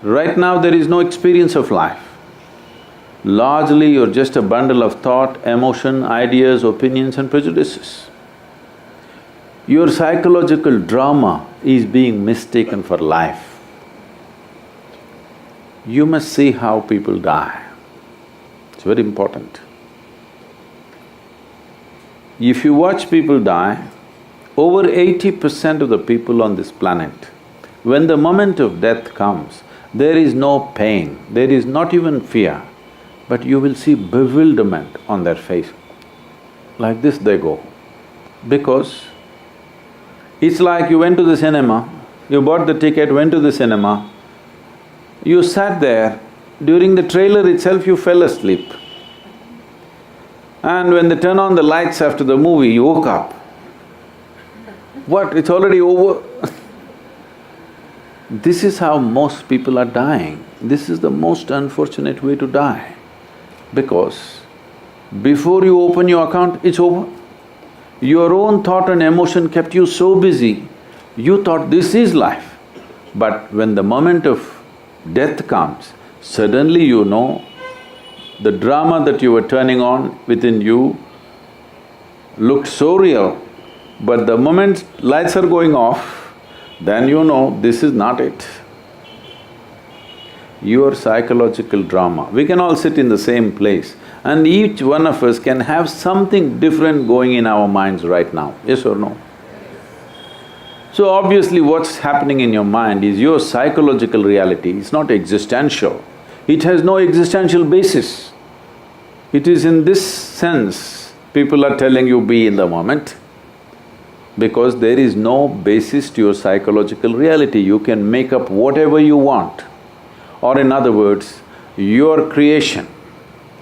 Right now there is no experience of life. Largely you're just a bundle of thought, emotion, ideas, opinions and prejudices. Your psychological drama is being mistaken for life. You must see how people die. It's very important. If you watch people die, over 80% of the people on this planet, when the moment of death comes, there is no pain, there is not even fear, but you will see bewilderment on their face. Like this they go. Because it's like you went to the cinema, you bought the ticket, went to the cinema, you sat there, during the trailer itself you fell asleep. And when they turn on the lights after the movie, you woke up. What, it's already over? This is how most people are dying. This is the most unfortunate way to die. Because before you open your account, it's over. Your own thought and emotion kept you so busy, you thought this is life. But when the moment of death comes, suddenly you know the drama that you were turning on within you looked so real, but the moment lights are going off, then you know this is not it. Your psychological drama, we can all sit in the same place and each one of us can have something different going in our minds right now, yes or no? So obviously what's happening in your mind is your psychological reality, it's not existential. It has no existential basis. It is in this sense, people are telling you be in the moment, because there is no basis to your psychological reality, you can make up whatever you want. Or in other words, your creation,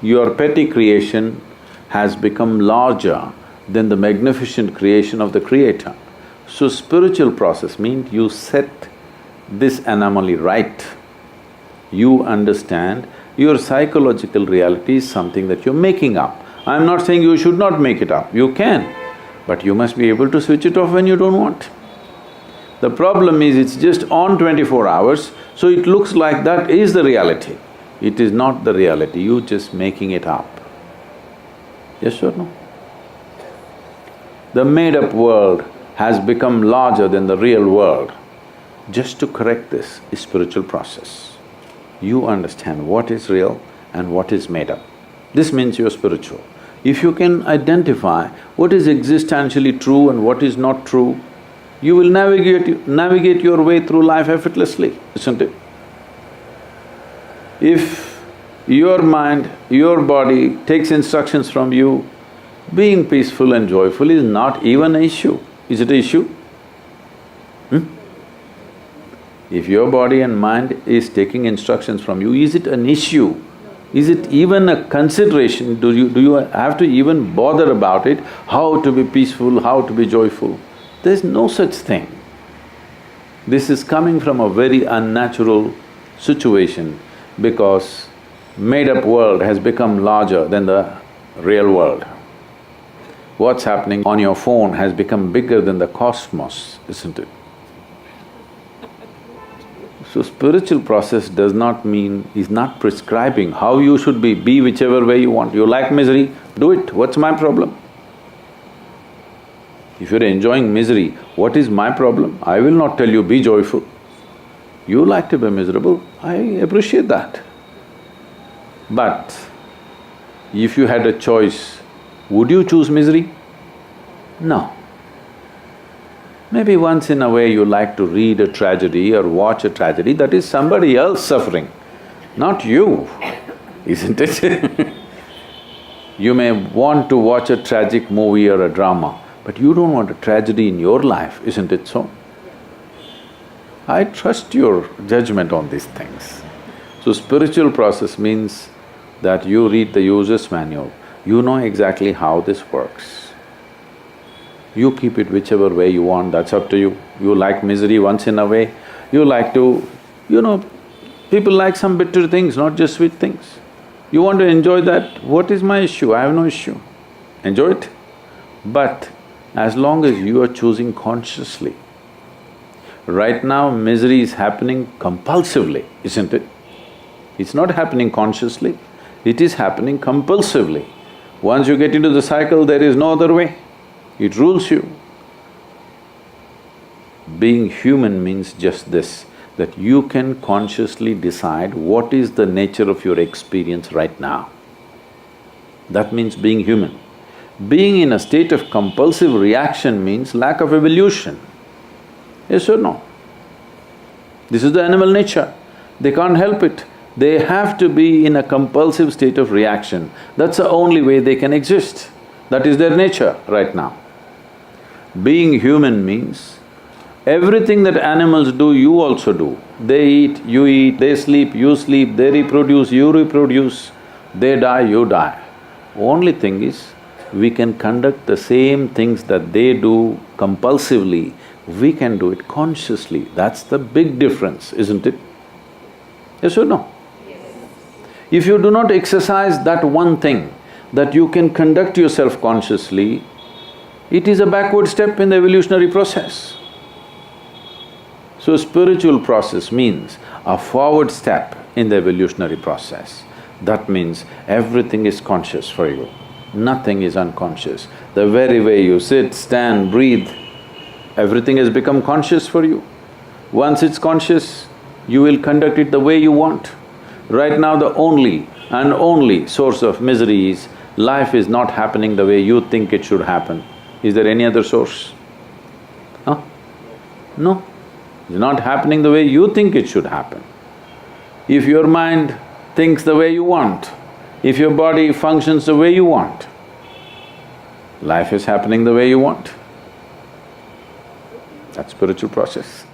your petty creation has become larger than the magnificent creation of the Creator. So spiritual process means you set this anomaly right. You understand your psychological reality is something that you're making up. I'm not saying you should not make it up, you can, but you must be able to switch it off when you don't want. The problem is it's just on 24 hours, so it looks like that is the reality. It is not the reality, you're just making it up. Yes or no? The made-up world has become larger than the real world. Just to correct this is spiritual process. You understand what is real and what is made up. This means you're spiritual. If you can identify what is existentially true and what is not true, you will navigate your way through life effortlessly, isn't it? If your mind, your body takes instructions from you, being peaceful and joyful is not even an issue. Is it an issue? If your body and mind is taking instructions from you, is it an issue? Is it even a consideration? Do you have to even bother about it, how to be peaceful, how to be joyful? There's no such thing. This is coming from a very unnatural situation because made-up world has become larger than the real world. What's happening on your phone has become bigger than the cosmos, isn't it? So spiritual process does not mean, is not prescribing how you should be whichever way you want. You like misery, do it, what's my problem? If you're enjoying misery, what is my problem? I will not tell you be joyful. You like to be miserable, I appreciate that. But if you had a choice, would you choose misery? No. Maybe once in a way you like to read a tragedy or watch a tragedy, that is somebody else suffering, not you, isn't it? You may want to watch a tragic movie or a drama, but you don't want a tragedy in your life, isn't it so? I trust your judgment on these things. So spiritual process means that you read the user's manual, you know exactly how this works. You keep it whichever way you want, that's up to you. You like misery once in a way, you like to… people like some bitter things, not just sweet things. You want to enjoy that, what is my issue? I have no issue. Enjoy it. But as long as you are choosing consciously, Right now, misery is happening compulsively, isn't it? It's not happening consciously, it is happening compulsively. Once you get into the cycle, there is no other way. It rules you. Being human means just this, that you can consciously decide what is the nature of your experience right now. That means being human. Being in a state of compulsive reaction means lack of evolution. Yes or no? This is the animal nature. They can't help it. They have to be in a compulsive state of reaction. That's the only way they can exist. That is their nature right now. Being human means everything that animals do, you also do. They eat, they sleep, you sleep, they reproduce, you reproduce, they die, you die. Only thing is, we can conduct the same things that they do compulsively, we can do it consciously. That's the big difference, isn't it? Yes or no? Yes. If you do not exercise that one thing, that you can conduct yourself consciously, it is a backward step in the evolutionary process. So spiritual process means a forward step in the evolutionary process. That means everything is conscious for you, nothing is unconscious. The very way you sit, stand, breathe, everything has become conscious for you. Once it's conscious, you will conduct it the way you want. Right now the only and only source of misery is life is not happening the way you think it should happen. Is there any other source? Huh? No. It's not happening the way you think it should happen. If your mind thinks the way you want, if your body functions the way you want, life is happening the way you want. That's spiritual process.